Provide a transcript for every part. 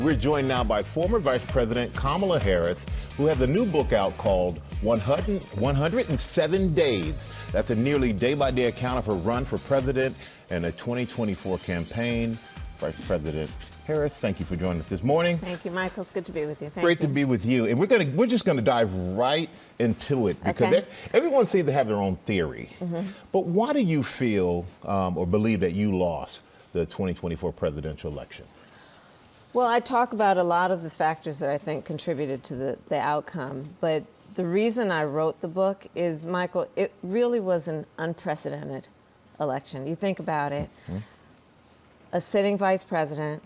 We're joined now by former Vice President Kamala Harris, who has a new book out called 107 Days. That's a nearly day-by-day account of her run for president and a 2024 campaign. Vice President Harris, thank you for joining us this morning. Thank you, Michael. It's good to be with you. Great to be with you. And we're just going to dive right into it because everyone seems to have their own theory. But why do you feel or believe that you lost the 2024 presidential election? Well, I talk about a lot of the factors that I think contributed to the outcome. But the reason I wrote the book is, Michael, it really was an unprecedented election. You think about it. A sitting vice president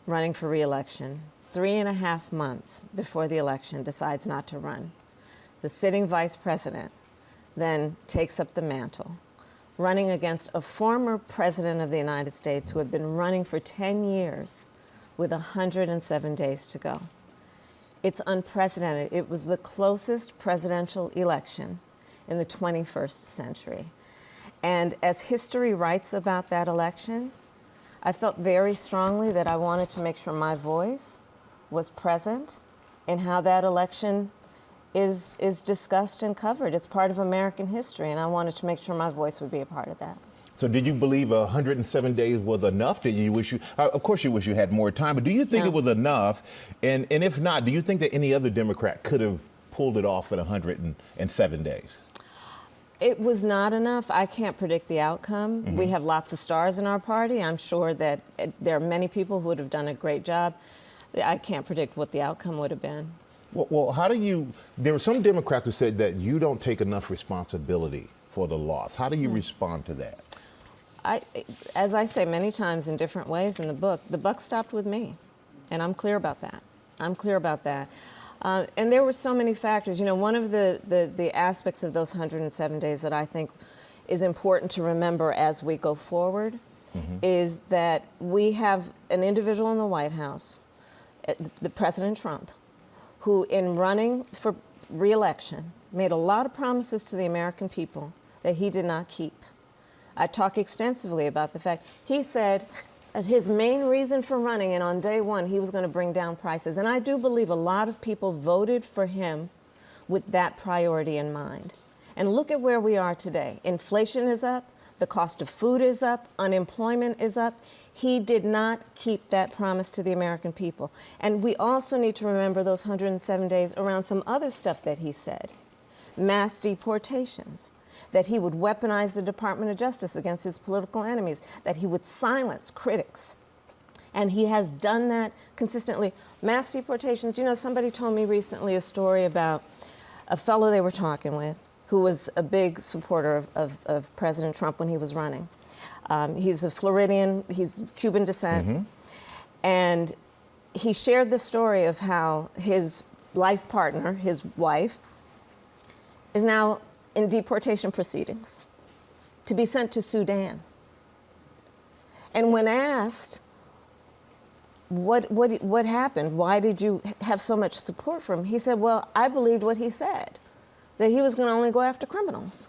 running for re-election 3.5 months before the election decides not to run. The sitting vice president then takes up the mantle, running against a former president of the United States who had been running for 10 years with 107 days to go. It's unprecedented. It was the closest presidential election in the 21st century. And as history writes about that election, I felt very strongly that I wanted to make sure my voice was present in how that election is discussed and covered. It's part of American history, and I wanted to make sure my voice would be a part of that. So did you believe 107 days was enough? Did you wish of course you wish you had more time, but do you think it was enough? And if not, do you think that any other Democrat could have pulled it off in 107 days? It was not enough. I can't predict the outcome. We have lots of stars in our party. I'm sure that there are many people who would have done a great job. I can't predict what the outcome would have been. Well, how do you, there were some Democrats who said that you don't take enough responsibility for the loss. How do you respond to that? As I say many times in different ways in the book, the buck stopped with me, and I'm clear about that. I'm clear about that. And there were so many factors. You know, one of the aspects of those 107 days that I think is important to remember as we go forward is that we have an individual in the White House, the President Trump, who in running for re-election made a lot of promises to the American people that he did not keep. I talk extensively about the fact he said that his main reason for running, and on day one, he was going to bring down prices. And I do believe a lot of people voted for him with that priority in mind. And look at where we are today. Inflation is up. The cost of food is up. Unemployment is up. He did not keep that promise to the American people. And we also need to remember those 107 days around some other stuff that he said. Mass deportations, that he would weaponize the Department of Justice against his political enemies, that he would silence critics. And he has done that consistently. Mass deportations, you know, somebody told me recently a story about a fellow they were talking with who was a big supporter of President Trump when he was running. He's a Floridian, he's Cuban descent. And he shared the story of how his life partner, his wife, is now in deportation proceedings to be sent to Sudan. And when asked, what happened? Why did you have so much support from him? He said, well, I believed what he said, that he was going to only go after criminals.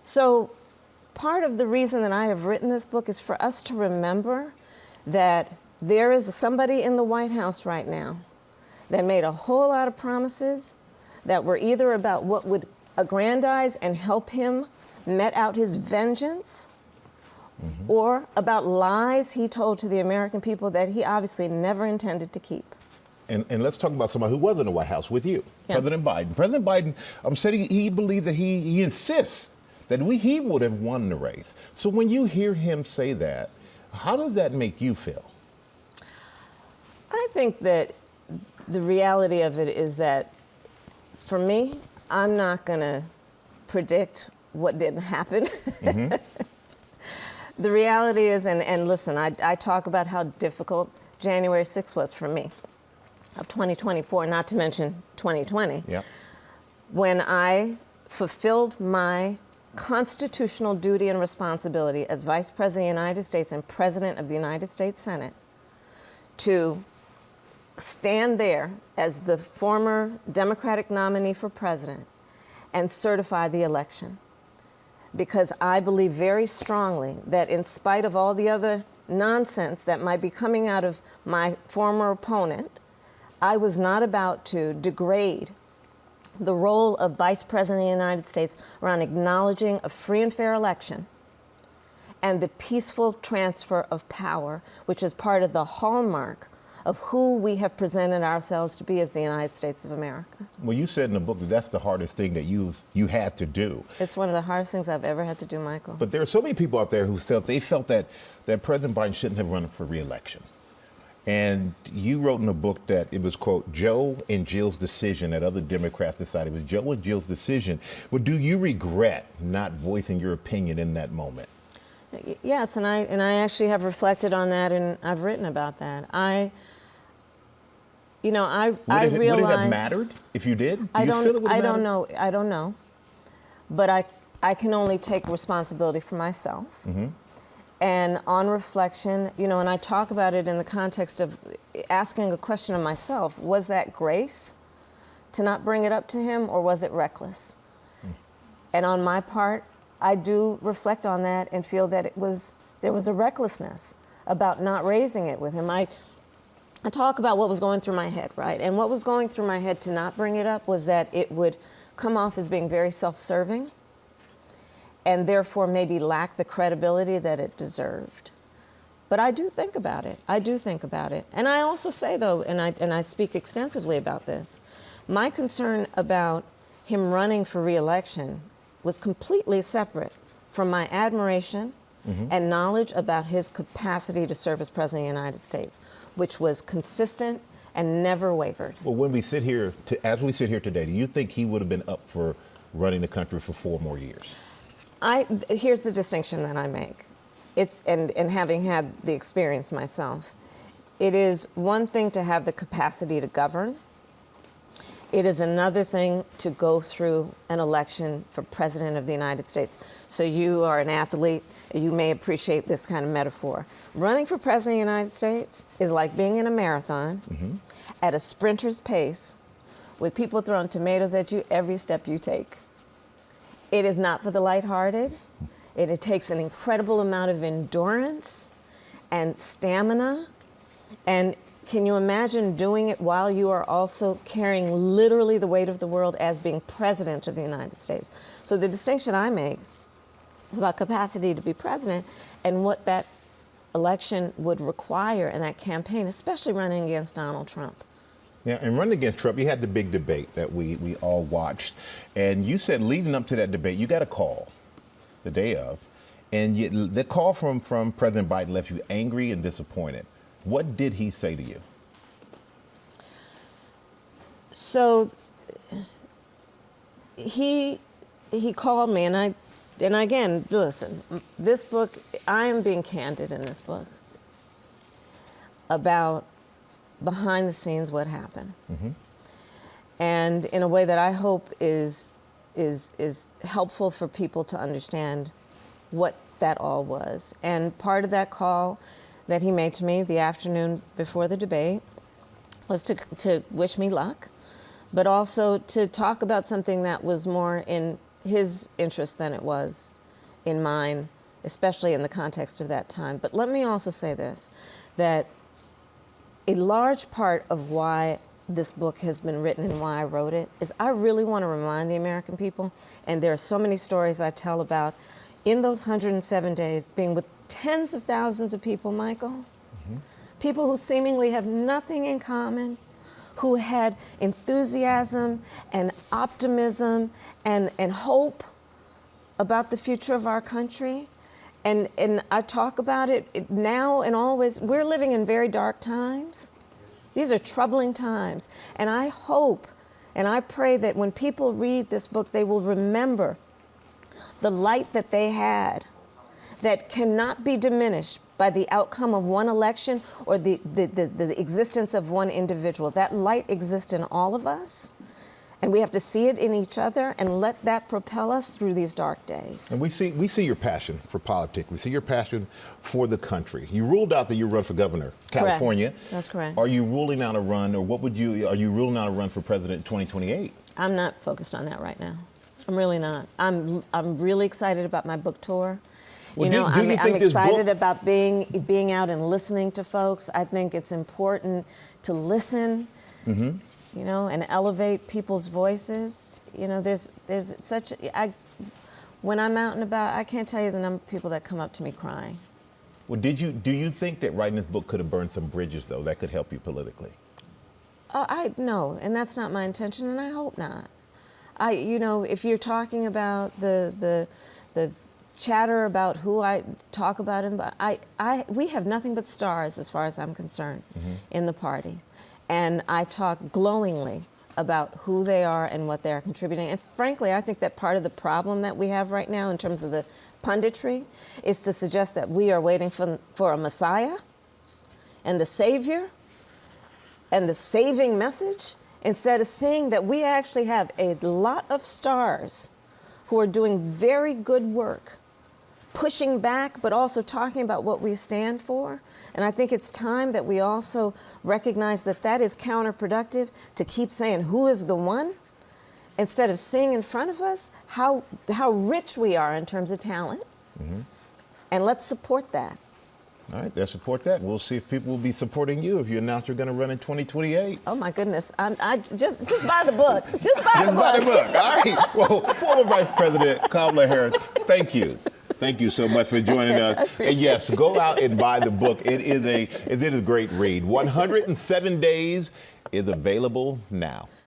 So part of the reason that I have written this book is for us to remember that there is somebody in the White House right now that made a whole lot of promises that were either about what would aggrandize and help him met out his vengeance, or about lies he told to the American people that he obviously never intended to keep. And let's talk about somebody who was in the White House with you, President Biden. President Biden said he believed that he insists that he would have won the race. So when you hear him say that, how does that make you feel? I think that the reality of it is that, for me, I'm not going to predict what didn't happen. The reality is, and listen, I talk about how difficult January 6th was for me, of 2024, not to mention 2020, when I fulfilled my constitutional duty and responsibility as Vice President of the United States and President of the United States Senate to stand there as the former Democratic nominee for president and certify the election. Because I believe very strongly that in spite of all the other nonsense that might be coming out of my former opponent. I was not about to degrade the role of Vice President of the United States around acknowledging a free and fair election and the peaceful transfer of power, which is part of the hallmark of who we have presented ourselves to be as the United States of America. Well, you said in the book that that's the hardest thing that you had to do. It's one of the hardest things I've ever had to do, Michael. But there are so many people out there who felt that President Biden shouldn't have run for re-election. And you wrote in the book that it was, quote, Joe and Jill's decision, that other Democrats decided it was Joe and Jill's decision. Well, do you regret not voicing your opinion in that moment? Yes, and I actually have reflected on that, and I've written about that. I realized. Would it have mattered if you did? I don't know. But I can only take responsibility for myself. Mm-hmm. And on reflection, and I talk about it in the context of asking a question of myself: was that grace to not bring it up to him, or was it reckless? Mm. And on my part, I do reflect on that and feel that there was a recklessness about not raising it with him. I talk about what was going through my head, right? And what was going through my head to not bring it up was that it would come off as being very self-serving and therefore maybe lack the credibility that it deserved. But I do think about it. And I also say, though, and I speak extensively about this, my concern about him running for re-election was completely separate from my admiration and knowledge about his capacity to serve as President of the United States, which was consistent and never wavered. Well, when we sit here, as we sit here today, do you think he would have been up for running the country for 4 more years? Here's the distinction that I make. And having had the experience myself, it is one thing to have the capacity to govern. It is another thing to go through an election for President of the United States. So you are an athlete, you may appreciate this kind of metaphor. Running for President of the United States is like being in a marathon at a sprinter's pace with people throwing tomatoes at you every step you take. It is not for the lighthearted. It takes an incredible amount of endurance and stamina. And can you imagine doing it while you are also carrying literally the weight of the world as being President of the United States? So the distinction I make is about capacity to be president and what that election would require in that campaign, especially running against Donald Trump. Yeah, and running against Trump, you had the big debate that we all watched. And you said leading up to that debate, you got a call the day of. And the call from President Biden left you angry and disappointed. What did he say to you? So he called me, and again, listen, this book, I am being candid in this book about behind the scenes what happened. And in a way that I hope is helpful for people to understand what that all was. And part of that call that he made to me the afternoon before the debate was to wish me luck, but also to talk about something that was more in his interest than it was in mine, especially in the context of that time. But let me also say this, that a large part of why this book has been written and why I wrote it is I really want to remind the American people, and there are so many stories I tell about in those 107 days being with tens of thousands of people, Michael, people who seemingly have nothing in common, who had enthusiasm and optimism and hope about the future of our country. And I talk about it now and always. We're living in very dark times. These are troubling times. And I hope and I pray that when people read this book, they will remember the light that they had that cannot be diminished by the outcome of one election or the existence of one individual. That light exists in all of us. And we have to see it in each other and let that propel us through these dark days. And we see your passion for politics. We see your passion for the country. You ruled out that you run for governor, California. Correct. That's correct. Are you ruling out a run, or are you ruling out a run for president in 2028? I'm not focused on that right now. I'm really not. I'm really excited about my book tour. Well, you know, do you I'm think this excited book- about being out and listening to folks. I think it's important to listen, you know, and elevate people's voices. You know, there's such, when I'm out and about, I can't tell you the number of people that come up to me crying. Well, do you think that writing this book could have burned some bridges, though, that could help you politically? No, and that's not my intention, and I hope not. You know, if you're talking about the chatter about who I talk about, we have nothing but stars as far as I'm concerned in the party, and I talk glowingly about who they are and what they are contributing. And frankly, I think that part of the problem that we have right now in terms of the punditry is to suggest that we are waiting for a Messiah and the Savior and the saving message, instead of seeing that we actually have a lot of stars who are doing very good work, pushing back, but also talking about what we stand for. And I think it's time that we also recognize that that is counterproductive, to keep saying who is the one, instead of seeing in front of us how rich we are in terms of talent. And let's support that. All right, they'll support that. We'll see if people will be supporting you if you announce you're going to run in 2028. Oh my goodness! I just buy the book. Just buy the book. Just buy the book. All right. Well, former Vice President Kamala Harris, thank you. Thank you so much for joining us. And yes, go out and buy the book. It is a great read. 107 Days is available now.